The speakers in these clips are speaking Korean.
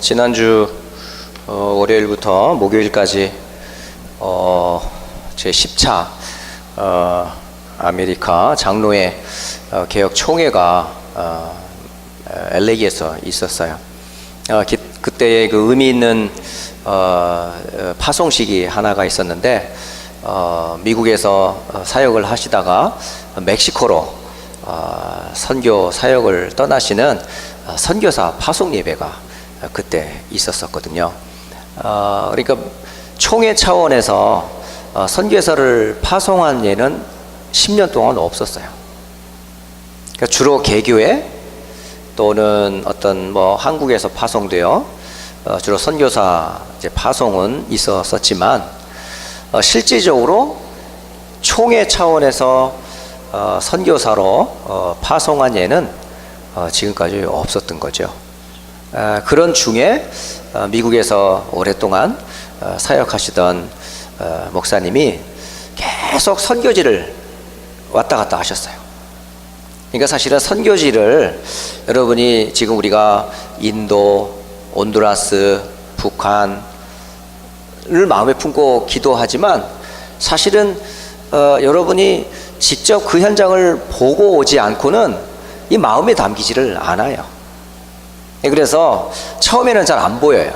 지난주 월요일부터 목요일까지 제 10차 아메리카 장로회 개혁 총회가 LA에서 있었어요. 그때의 그 의미 있는 파송식이 하나가 있었는데, 미국에서 사역을 하시다가 멕시코로 선교 사역을 떠나시는 선교사 파송 예배가 그때 있었었거든요. 그러니까 총회 차원에서 선교사를 파송한 예는 10년 동안 없었어요. 그러니까 주로 개교회 또는 어떤 한국에서 파송되어 주로 선교사 이제 파송은 있었었지만, 실질적으로 총회 차원에서 선교사로 파송한 예는 지금까지 없었던 거죠. 그런 중에 미국에서 오랫동안 사역하시던 목사님이 계속 선교지를 왔다 갔다 하셨어요. 그러니까 사실은 선교지를 여러분이 지금 우리가 인도, 온두라스, 북한을 마음에 품고 기도하지만, 사실은 여러분이 직접 그 현장을 보고 오지 않고는 이 마음에 담기지를 않아요. 그래서 처음에는 잘 안 보여요.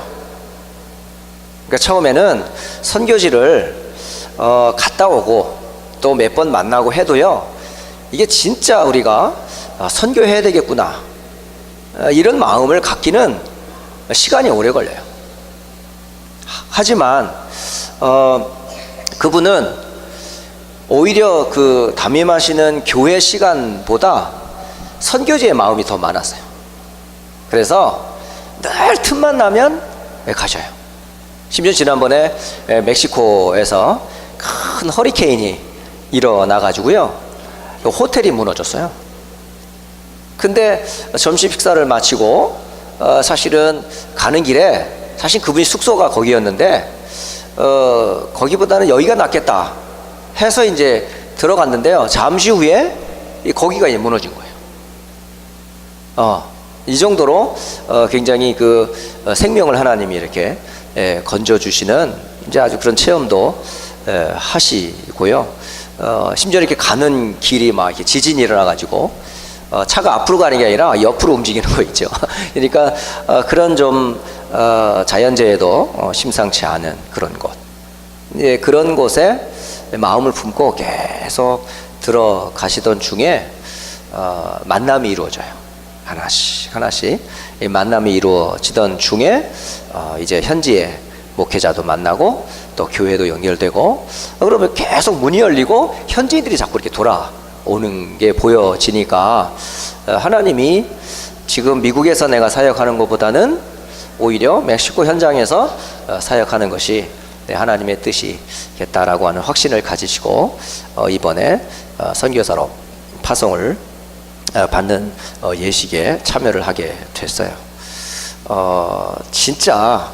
그러니까 처음에는 선교지를 갔다 오고 또 몇 번 만나고 해도요, 이게 진짜 우리가 선교해야 되겠구나, 이런 마음을 갖기는 시간이 오래 걸려요. 하지만 그분은 오히려 그 담임하시는 교회 시간보다 선교지의 마음이 더 많았어요. 그래서 늘 틈만 나면 가셔요. 심지어 지난번에 멕시코에서 큰 허리케인이 일어나가지고요, 호텔이 무너졌어요. 근데 점심 식사를 마치고 사실은 가는 길에, 사실 그분이 숙소가 거기였는데 거기보다는 여기가 낫겠다 해서 이제 들어갔는데요, 잠시 후에 거기가 이제 무너진 거예요. 이 정도로 굉장히 그 생명을 하나님이 이렇게 건져주시는 이제 아주 그런 체험도 하시고요. 심지어 이렇게 가는 길이 막 이렇게 지진이 일어나가지고 차가 앞으로 가는 게 아니라 옆으로 움직이는 거 있죠. 그러니까 그런 좀 자연재해도 심상치 않은 그런 곳, 그런 곳에 마음을 품고 계속 들어가시던 중에 만남이 이루어져요. 하나씩 만남이 이루어지던 중에 이제 현지의 목회자도 만나고 또 교회도 연결되고, 그러면 계속 문이 열리고 현지인들이 자꾸 이렇게 돌아오는 게 보여지니까, 하나님이 지금 미국에서 내가 사역하는 것보다는 오히려 멕시코 현장에서 사역하는 것이 하나님의 뜻이겠다라고 하는 확신을 가지시고 이번에 선교사로 파송을 받는 예식에 참여를 하게 됐어요. 진짜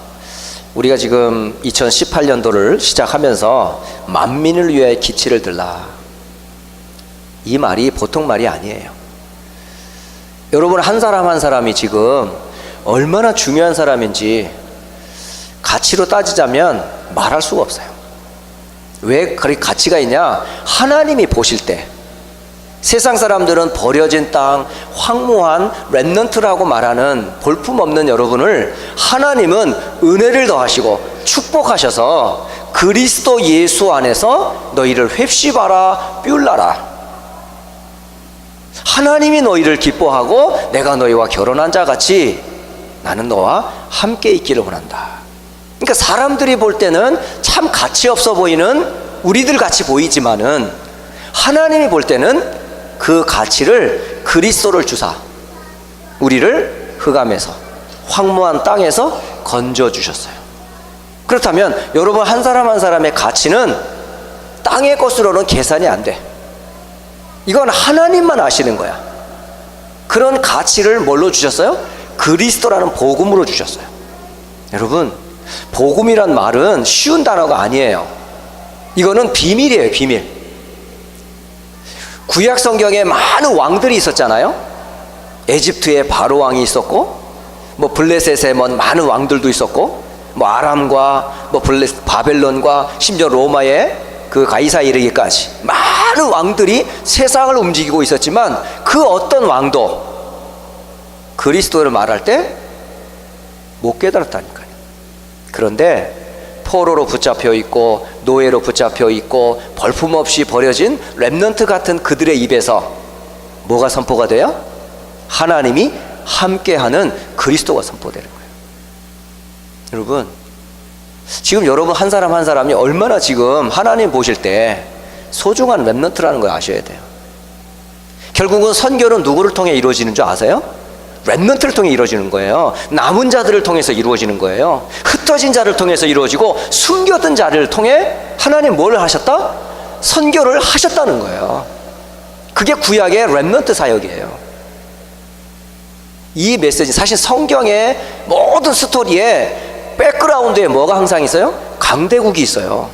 우리가 지금 2018년도를 시작하면서 만민을 위해 기치를 들라, 이 말이 보통 말이 아니에요. 여러분, 한 사람 한 사람이 지금 얼마나 중요한 사람인지 가치로 따지자면 말할 수가 없어요. 왜 그렇게 가치가 있냐? 하나님이 보실 때 세상 사람들은 버려진 땅, 황무한 렘넌트라고 말하는 볼품없는 여러분을 하나님은 은혜를 더하시고 축복하셔서 그리스도 예수 안에서 너희를 홑시바라 뷸라라, 하나님이 너희를 기뻐하고 내가 너희와 결혼한 자 같이 나는 너와 함께 있기를 원한다. 그러니까 사람들이 볼 때는 참 가치 없어 보이는 우리들 같이 보이지만은, 하나님이 볼 때는 그 가치를 그리스도를 주사 우리를 흑암에서, 황무한 땅에서 건져주셨어요. 그렇다면 여러분, 한 사람 한 사람의 가치는 땅의 것으로는 계산이 안 돼. 이건 하나님만 아시는 거야. 그런 가치를 뭘로 주셨어요? 그리스도라는 복음으로 주셨어요. 여러분, 복음이란 말은 쉬운 단어가 아니에요. 이거는 비밀이에요, 비밀. 구약 성경에 많은 왕들이 있었잖아요. 에집트에 바로 왕이 있었고, 뭐 블레셋에 뭐 많은 왕들도 있었고, 뭐 아람과 뭐 바벨론과 심지어 로마의 그 가이사에 이르기까지 많은 왕들이 세상을 움직이고 있었지만 그 어떤 왕도 그리스도를 말할 때 못 깨달았다니까요. 그런데 포로로 붙잡혀 있고 노예로 붙잡혀 있고 벌품없이 버려진 렘넌트 같은 그들의 입에서 뭐가 선포가 돼요? 하나님이 함께하는 그리스도가 선포되는 거예요. 여러분, 지금 여러분 한 사람 한 사람이 얼마나 지금 하나님 보실 때 소중한 렘넌트라는 걸 아셔야 돼요. 결국은 선교는 누구를 통해 이루어지는 줄 아세요? 렘넌트를 통해 이루어지는 거예요. 남은 자들을 통해서 이루어지는 거예요. 흩어진 자를 통해서 이루어지고 숨겨둔 자를 통해 하나님 뭘 하셨다? 선교를 하셨다는 거예요. 그게 구약의 렘넌트 사역이에요. 이 메시지, 사실 성경의 모든 스토리에 백그라운드에 뭐가 항상 있어요? 강대국이 있어요.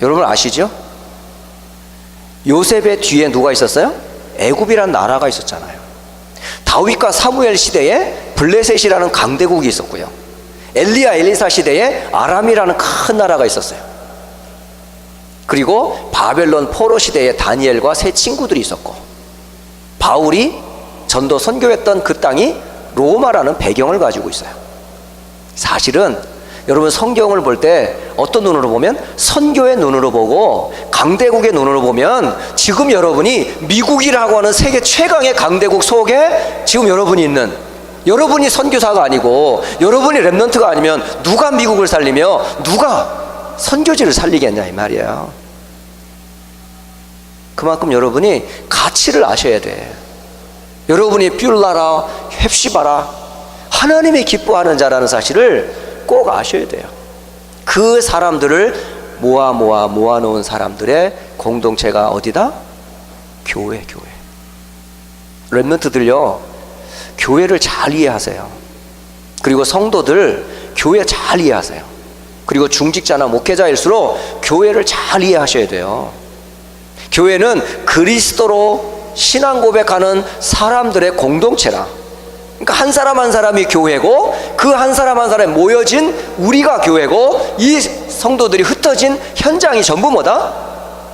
여러분 아시죠? 요셉의 뒤에 누가 있었어요? 애굽이라는 나라가 있었잖아요. 다윗과 사무엘 시대에 블레셋이라는 강대국이 있었고요. 엘리야 엘리사 시대에 아람이라는 큰 나라가 있었어요. 그리고 바벨론 포로 시대에 다니엘과 세 친구들이 있었고, 바울이 전도 선교했던 그 땅이 로마라는 배경을 가지고 있어요. 사실은 여러분 성경을 볼 때 어떤 눈으로 보면 선교의 눈으로 보고 강대국의 눈으로 보면 지금 여러분이 미국이라고 하는 세계 최강의 강대국 속에 지금 여러분이 있는, 여러분이 선교사가 아니고 여러분이 렘넌트가 아니면 누가 미국을 살리며 누가 선교지를 살리겠냐 이 말이에요. 그만큼 여러분이 가치를 아셔야 돼. 여러분이 뷸라라 헵시바라 하나님이 기뻐하는 자라는 사실을 꼭 아셔야 돼요. 그 사람들을 모아놓은 사람들의 공동체가 어디다? 교회. 렘넌트들요, 교회를 잘 이해하세요. 그리고 성도들 교회 잘 이해하세요. 그리고 중직자나 목회자일수록 교회를 잘 이해하셔야 돼요. 교회는 그리스도로 신앙 고백하는 사람들의 공동체라. 그러니까 한 사람 한 사람이 교회고 그 한 사람 한 사람이 모여진 우리가 교회고 이 성도들이 흩어진 현장이 전부 뭐다?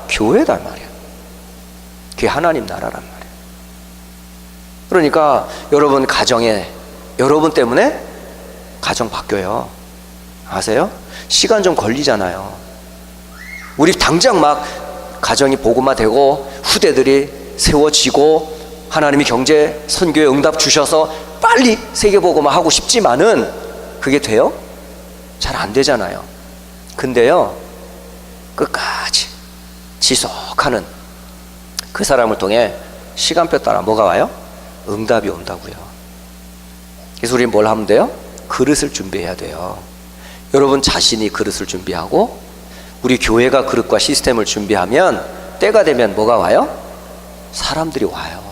교회다 말이야. 그게 하나님 나라란 말이야. 그러니까 여러분 가정에, 여러분 때문에 가정 바뀌어요. 아세요? 시간 좀 걸리잖아요. 우리 당장 막 가정이 복음화되고 후대들이 세워지고 하나님이 경제 선교에 응답 주셔서 빨리 세계복음화 하고 싶지만은 그게 돼요? 잘 안 되잖아요. 근데요, 끝까지 지속하는 그 사람을 통해 시간표 따라 뭐가 와요? 응답이 온다고요. 그래서 우리는 뭘 하면 돼요? 그릇을 준비해야 돼요. 여러분 자신이 그릇을 준비하고 우리 교회가 그릇과 시스템을 준비하면 때가 되면 뭐가 와요? 사람들이 와요.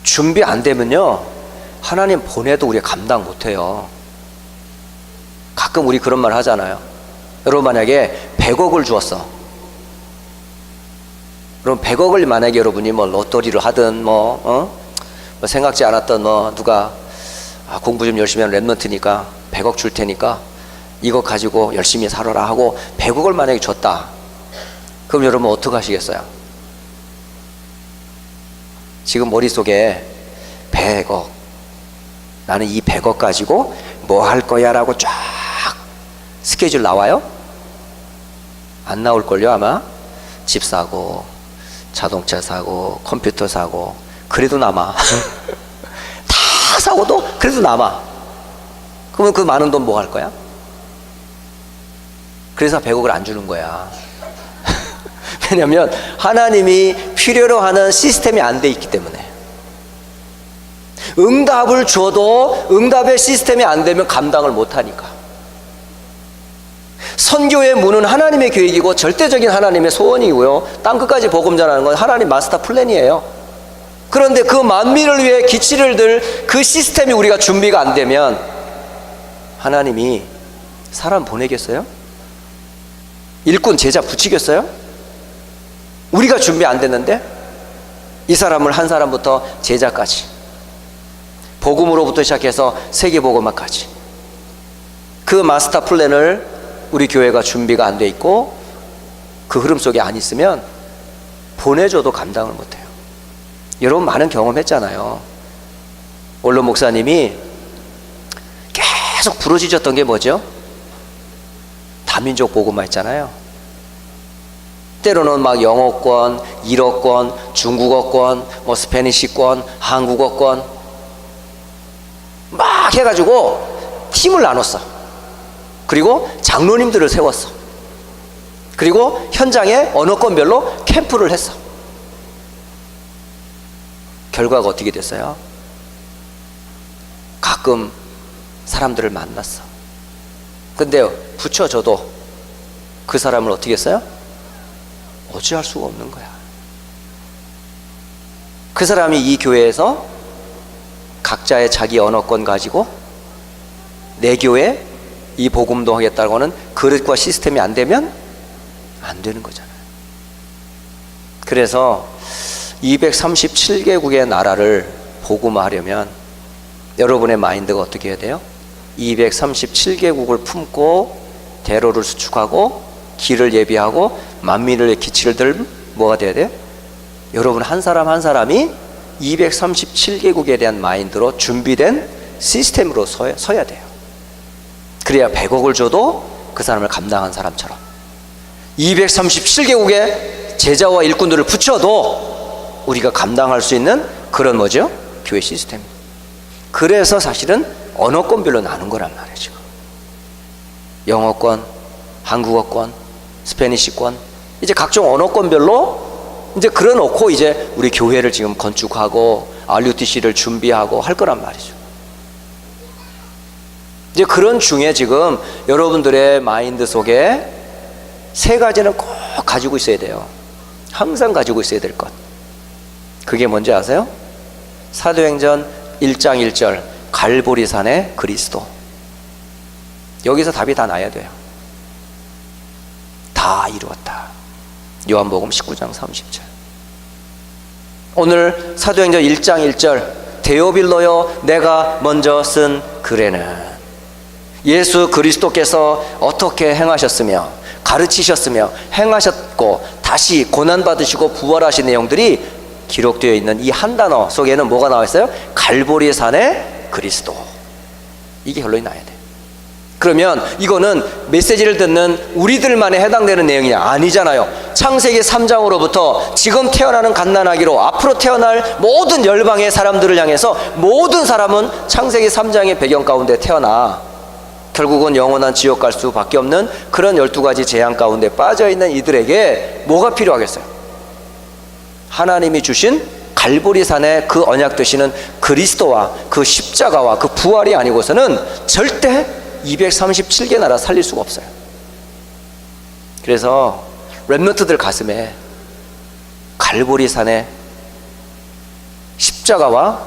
준비 안 되면요, 하나님 보내도 우리가 감당 못해요. 가끔 우리 그런 말 하잖아요. 여러분 만약에 100억을 주었어. 그럼 100억을 만약에 여러분이 뭐 로또리를 하든 뭐 생각지 않았던 누가 공부 좀 열심히 하는 랩런트니까 100억 줄 테니까 이거 가지고 열심히 살아라 하고 100억을 만약에 줬다. 그럼 여러분 어떻게 하시겠어요? 지금 머릿속에 100억, 나는 이 100억 가지고 뭐 할 거야 라고 쫙 스케줄 나와요? 안 나올걸요. 아마 집 사고 자동차 사고 컴퓨터 사고 그래도 남아. 다 사고도 그래도 남아. 그러면 그 많은 돈 뭐 할 거야? 그래서 100억을 안 주는 거야. 왜냐하면 하나님이 필요로 하는 시스템이 안 돼 있기 때문에. 응답을 줘도 응답의 시스템이 안 되면 감당을 못 하니까. 선교의 문은 하나님의 계획이고 절대적인 하나님의 소원이고요, 땅끝까지 복음 전하는 건 하나님 마스터 플랜이에요. 그런데 그 만민을 위해 기치를 들 그 시스템이 우리가 준비가 안 되면 하나님이 사람 보내겠어요? 일꾼 제자 붙이겠어요? 우리가 준비 안 됐는데 이 사람을 한 사람부터 제자까지 복음으로부터 시작해서 세계복음화까지 그 마스터 플랜을 우리 교회가 준비가 안 돼 있고 그 흐름 속에 안 있으면 보내줘도 감당을 못해요. 여러분 많은 경험했잖아요. 원로 목사님이 계속 부르짖었던 게 뭐죠? 다민족 복음화 했잖아요. 때로는 막 영어권, 일어권, 중국어권, 뭐 스페니시권, 한국어권 막 해가지고 팀을 나눴어. 그리고 장로님들을 세웠어. 그리고 현장에 언어권별로 캠프를 했어. 결과가 어떻게 됐어요? 가끔 사람들을 만났어. 근데 붙여줘도 그 사람을 어떻게 했어요? 어찌할 수가 없는 거야. 그 사람이 이 교회에서 각자의 자기 언어권 가지고 내 교회 이 복음도 하겠다고 하는 그릇과 시스템이 안 되면 안 되는 거잖아요. 그래서 237개국의 나라를 복음화하려면 여러분의 마인드가 어떻게 해야 돼요? 237개국을 품고 대로를 수축하고 길을 예비하고 만민을 기치를 들 뭐가 돼야 돼요? 여러분 한 사람 한 사람이 237개국에 대한 마인드로 준비된 시스템으로 서야 돼요. 그래야 100억을 줘도 그 사람을 감당한 사람처럼 237개국의 제자와 일꾼들을 붙여도 우리가 감당할 수 있는 그런 뭐죠? 교회 시스템. 그래서 사실은 언어권별로 나눈 거란 말이에요. 지금 영어권, 한국어권, 스페니시권 이제 각종 언어권별로 이제 그려놓고 이제 우리 교회를 지금 건축하고 RUTC를 준비하고 할 거란 말이죠. 이제 그런 중에 지금 여러분들의 마인드 속에 세 가지는 꼭 가지고 있어야 돼요. 항상 가지고 있어야 될 것. 그게 뭔지 아세요? 사도행전 1장 1절 갈보리산의 그리스도. 여기서 답이 다 나야 돼요. 다 이루었다. 요한복음 19장 30절. 오늘 사도행전 1장 1절 데오빌로여 내가 먼저 쓴 글에는 예수 그리스도께서 어떻게 행하셨으며 가르치셨으며 행하셨고 다시 고난받으시고 부활하신 내용들이 기록되어 있는 이 한 단어 속에는 뭐가 나와 있어요? 갈보리산의 그리스도. 이게 결론이 나야 돼. 그러면 이거는 메시지를 듣는 우리들만에 해당되는 내용이 아니잖아요. 창세기 3장으로부터 지금 태어나는 갓난아기로 앞으로 태어날 모든 열방의 사람들을 향해서 모든 사람은 창세기 3장의 배경 가운데 태어나 결국은 영원한 지옥 갈 수밖에 없는 그런 12가지 재앙 가운데 빠져있는 이들에게 뭐가 필요하겠어요? 하나님이 주신 갈보리산의 그 언약 되시는 그리스도와 그 십자가와 그 부활이 아니고서는 절대 237개 나라 살릴 수가 없어요. 그래서 렘넌트들 가슴에 갈보리산의 십자가와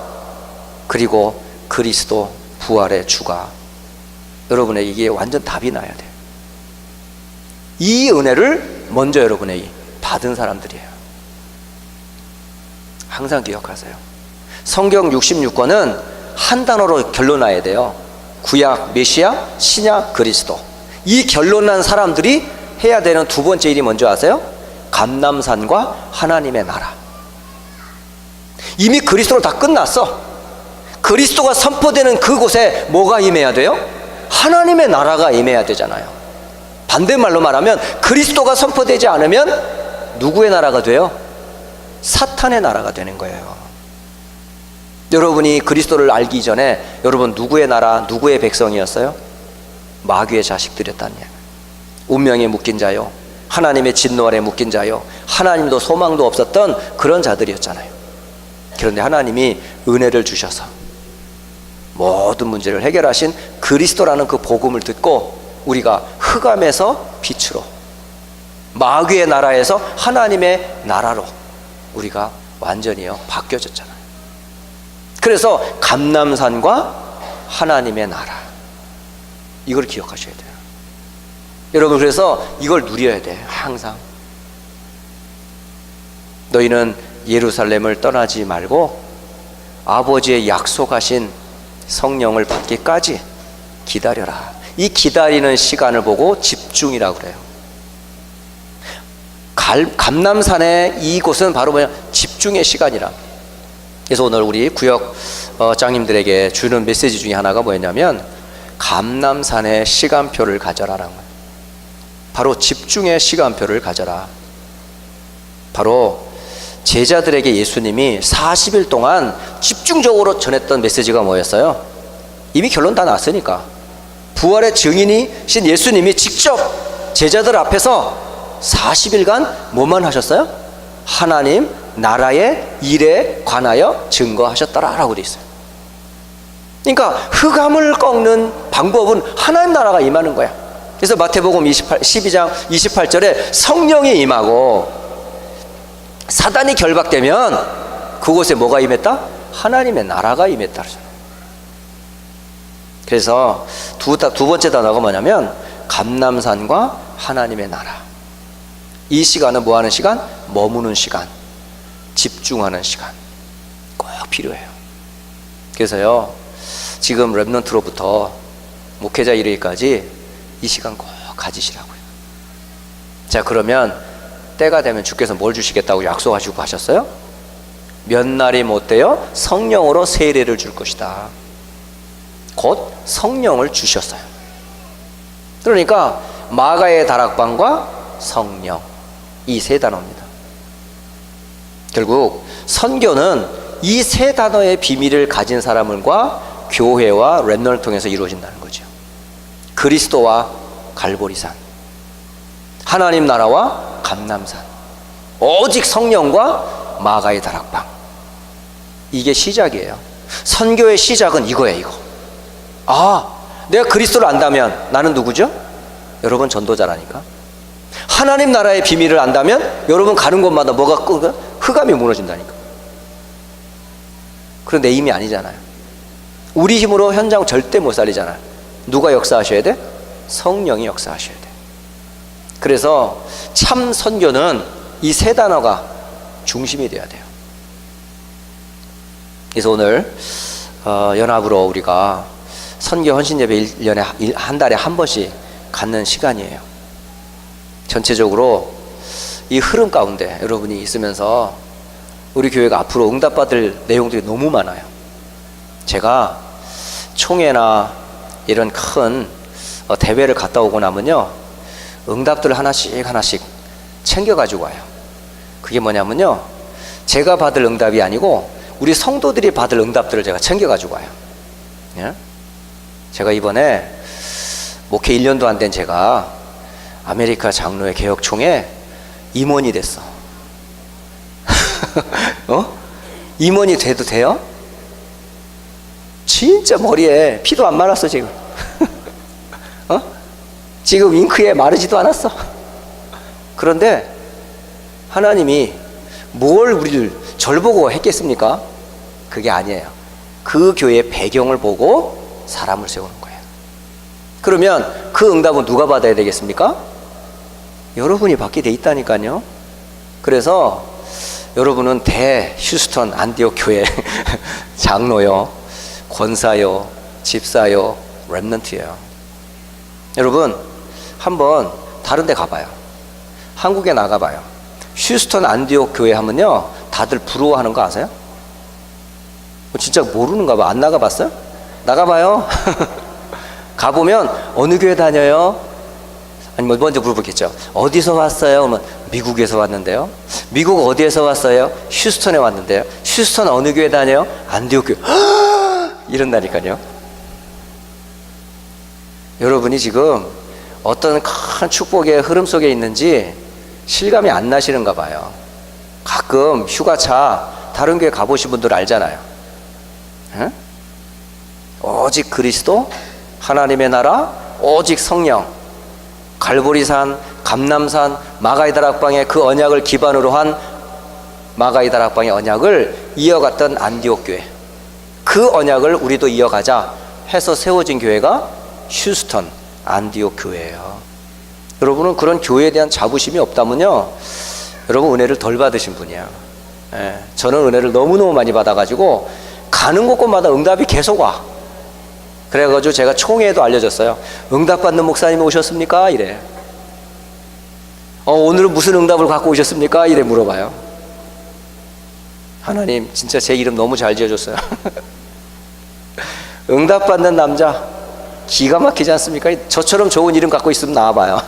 그리고 그리스도 부활의 주가 여러분의 이게 완전 답이 나야 돼요. 이 은혜를 먼저 여러분의 받은 사람들이에요. 항상 기억하세요. 성경 66권은 한 단어로 결론나야 돼요. 구약 메시아, 신약 그리스도. 이 결론난 사람들이 해야 되는 두 번째 일이 뭔지 아세요? 감람산과 하나님의 나라. 이미 그리스도로 다 끝났어. 그리스도가 선포되는 그곳에 뭐가 임해야 돼요? 하나님의 나라가 임해야 되잖아요. 반대말로 말하면 그리스도가 선포되지 않으면 누구의 나라가 돼요? 사탄의 나라가 되는 거예요. 여러분이 그리스도를 알기 전에 여러분 누구의 나라, 누구의 백성이었어요? 마귀의 자식들이었다는 얘기예요. 운명에 묶인 자요, 하나님의 진노 아래 묶인 자요, 하나님도 소망도 없었던 그런 자들이었잖아요. 그런데 하나님이 은혜를 주셔서 모든 문제를 해결하신 그리스도라는 그 복음을 듣고 우리가 흑암에서 빛으로, 마귀의 나라에서 하나님의 나라로 우리가 완전히요 바뀌어졌잖아요. 그래서 감람산과 하나님의 나라, 이걸 기억하셔야 돼요. 여러분, 그래서 이걸 누려야 돼요. 항상 너희는 예루살렘을 떠나지 말고 아버지의 약속하신 성령을 받기까지 기다려라. 이 기다리는 시간을 보고 집중이라고 그래요. 감람산의 이곳은 바로 뭐냐? 집중의 시간이라. 그래서 오늘 우리 구역장님들에게 주는 메시지 중에 하나가 뭐였냐면 감람산의 시간표를 가져라라는 거예요. 바로 집중의 시간표를 가져라. 바로 제자들에게 예수님이 40일 동안 집중적으로 전했던 메시지가 뭐였어요? 이미 결론 다 났으니까. 부활의 증인이신 예수님이 직접 제자들 앞에서 40일간 뭐만 하셨어요? 하나님 나라의 일에 관하여 증거하셨더라라고 되어 있어요. 그러니까 흑암을 꺾는 방법은 하나님 나라가 임하는 거야. 그래서 마태복음 12장 28절에 성령이 임하고 사단이 결박되면 그곳에 뭐가 임했다? 하나님의 나라가 임했다. 그래서 두 번째 단어가 뭐냐면 감람산과 하나님의 나라. 이 시간은 뭐 하는 시간? 머무는 시간, 집중하는 시간 꼭 필요해요. 그래서요 지금 렘넌트로부터 목회자 이르기까지 이 시간 꼭 가지시라고요. 자, 그러면 때가 되면 주께서 뭘 주시겠다고 약속하시고 하셨어요? 몇 날이 못 되어 성령으로 세례를 줄 것이다. 곧 성령을 주셨어요. 그러니까 마가의 다락방과 성령, 이 세 단어입니다. 결국 선교는 이 세 단어의 비밀을 가진 사람들과 교회와 렘넌을 통해서 이루어진다는 거죠. 그리스도와 갈보리산, 하나님 나라와 감람산, 오직 성령과 마가의 다락방. 이게 시작이에요. 선교의 시작은 이거예요. 이거. 아, 내가 그리스도를 안다면 나는 누구죠? 여러분 전도자라니까. 하나님 나라의 비밀을 안다면 여러분 가는 곳마다 뭐가 흑암이 무너진다니까. 그런데 힘이 아니잖아요. 우리 힘으로 현장 절대 못 살리잖아요. 누가 역사하셔야 돼? 성령이 역사하셔야 돼. 그래서 참 선교는 이 세 단어가 중심이 돼야 돼요. 그래서 오늘 연합으로 우리가 선교 헌신 예배 1년에 한 달에 한 번씩 갖는 시간이에요. 전체적으로 이 흐름 가운데 여러분이 있으면서 우리 교회가 앞으로 응답받을 내용들이 너무 많아요. 제가 총회나 이런 큰 대회를 갔다 오고 나면요 응답들을 하나씩 챙겨가지고 와요. 그게 뭐냐면요 제가 받을 응답이 아니고 우리 성도들이 받을 응답들을 제가 챙겨가지고 와요. 예? 제가 이번에 목회 1년도 안 된 제가 아메리카 장로회 개혁총회 임원이 됐어. 임원이 돼도 돼요? 진짜 머리에 피도 안 말았어 지금. 지금 잉크에 마르지도 않았어. 그런데 하나님이 뭘 우리를 절 보고 했겠습니까? 그게 아니에요. 그 교회의 배경을 보고 사람을 세우는 거예요. 그러면 그 응답은 누가 받아야 되겠습니까? 여러분이 받게 돼 있다니까요. 그래서 여러분은 대 휴스턴 안디옥 교회 장로요, 권사요, 집사요, 렘넌트예요. 여러분 한번 다른 데 가봐요. 한국에 나가봐요. 휴스턴 안디옥 교회 하면요 다들 부러워하는 거 아세요? 진짜 모르는가 봐. 안 나가봤어요? 나가봐요. 가보면 어느 교회 다녀요? 아니 먼저 물어보겠죠. 어디서 왔어요? 그러면 미국에서 왔는데요. 미국 어디에서 왔어요? 휴스턴에 왔는데요. 휴스턴 어느 교회 다녀요? 안디옥 교회. 이런다니까요. 여러분이 지금 어떤 큰 축복의 흐름 속에 있는지 실감이 안 나시는가 봐요. 가끔 휴가차 다른 교회 가보신 분들 알잖아요. 에? 오직 그리스도, 하나님의 나라, 오직 성령, 갈보리산, 감람산, 마가의 다락방의 그 언약을 기반으로 한 마가의 다락방의 언약을 이어갔던 안디옥 교회, 그 언약을 우리도 이어가자 해서 세워진 교회가 휴스턴 안디옥 교회예요. 여러분은 그런 교회에 대한 자부심이 없다면요 여러분 은혜를 덜 받으신 분이야. 저는 은혜를 너무너무 많이 받아가지고 가는 곳곳마다 응답이 계속 와. 그래가지고 제가 총회에도 알려줬어요. 응답받는 목사님 오셨습니까? 이래. 오늘은 무슨 응답을 갖고 오셨습니까? 이래 물어봐요. 하나님 진짜 제 이름 너무 잘 지어줬어요. 응답받는 남자 기가 막히지 않습니까? 저처럼 좋은 이름 갖고 있으면 나와봐요.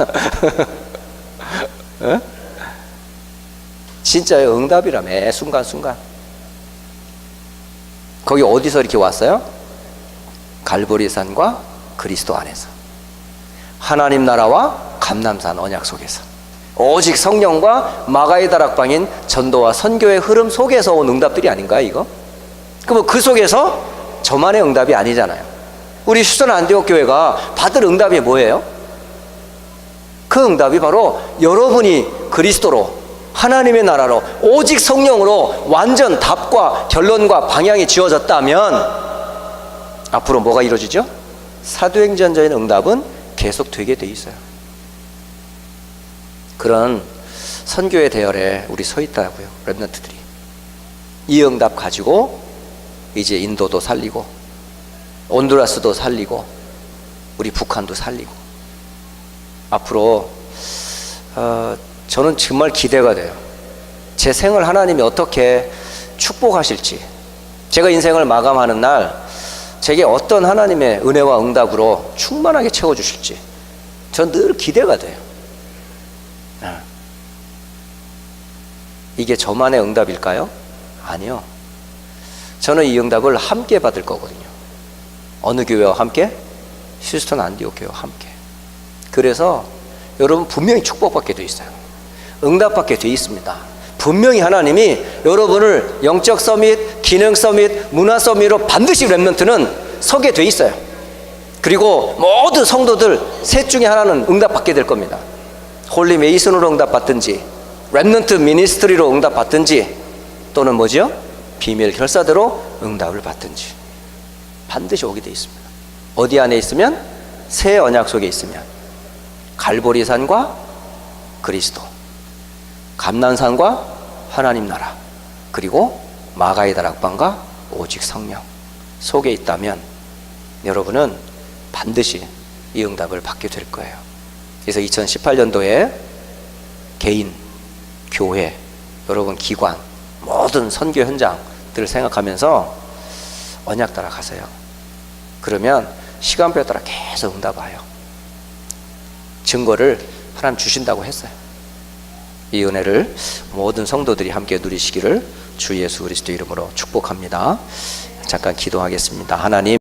어? 진짜요. 응답이라 매 순간순간. 거기 어디서 이렇게 왔어요? 갈보리산과 그리스도 안에서, 하나님 나라와 감람산 언약 속에서, 오직 성령과 마가의 다락방인 전도와 선교의 흐름 속에서 온 응답들이 아닌가요 이거? 그럼 그 속에서 저만의 응답이 아니잖아요. 우리 휴전 안디옥 교회가 받을 응답이 뭐예요? 그 응답이 바로 여러분이 그리스도로, 하나님의 나라로, 오직 성령으로 완전 답과 결론과 방향이 지어졌다면 앞으로 뭐가 이루어지죠? 사도행전자의 응답은 계속 되게 돼 있어요. 그런 선교의 대열에 우리 서 있다고요. 렘넌트들이 이 응답 가지고 이제 인도도 살리고 온두라스도 살리고 우리 북한도 살리고 앞으로 저는 정말 기대가 돼요. 제 생을 하나님이 어떻게 축복하실지, 제가 인생을 마감하는 날 제게 어떤 하나님의 은혜와 응답으로 충만하게 채워주실지 전 늘 기대가 돼요. 이게 저만의 응답일까요? 아니요. 저는 이 응답을 함께 받을 거거든요. 어느 교회와 함께? 휴스턴 안디옥 교회와 함께. 그래서 여러분 분명히 축복받게 돼 있어요. 응답받게 돼 있습니다. 분명히 하나님이 여러분을 영적 서밋, 기능 서밋, 문화 서밋으로 반드시 렘넌트는 서게 돼 있어요. 그리고 모든 성도들 셋 중에 하나는 응답받게 될 겁니다. 홀리 메이슨으로 응답받든지, 렘넌트 미니스트리로 응답받든지, 또는 뭐죠? 비밀 결사대로 응답을 받든지 반드시 오게 돼 있습니다. 어디 안에 있으면? 새 언약 속에 있으면 갈보리산과 그리스도, 감난산과 하나님 나라, 그리고 마가의 다락방과 오직 성령 속에 있다면 여러분은 반드시 이 응답을 받게 될 거예요. 그래서 2018년도에 개인, 교회, 여러분 기관, 모든 선교 현장들을 생각하면서 언약 따라 가세요. 그러면 시간표에 따라 계속 응답 와요. 증거를 하나님 주신다고 했어요. 이 은혜를 모든 성도들이 함께 누리시기를 주 예수 그리스도 이름으로 축복합니다. 잠깐 기도하겠습니다. 하나님,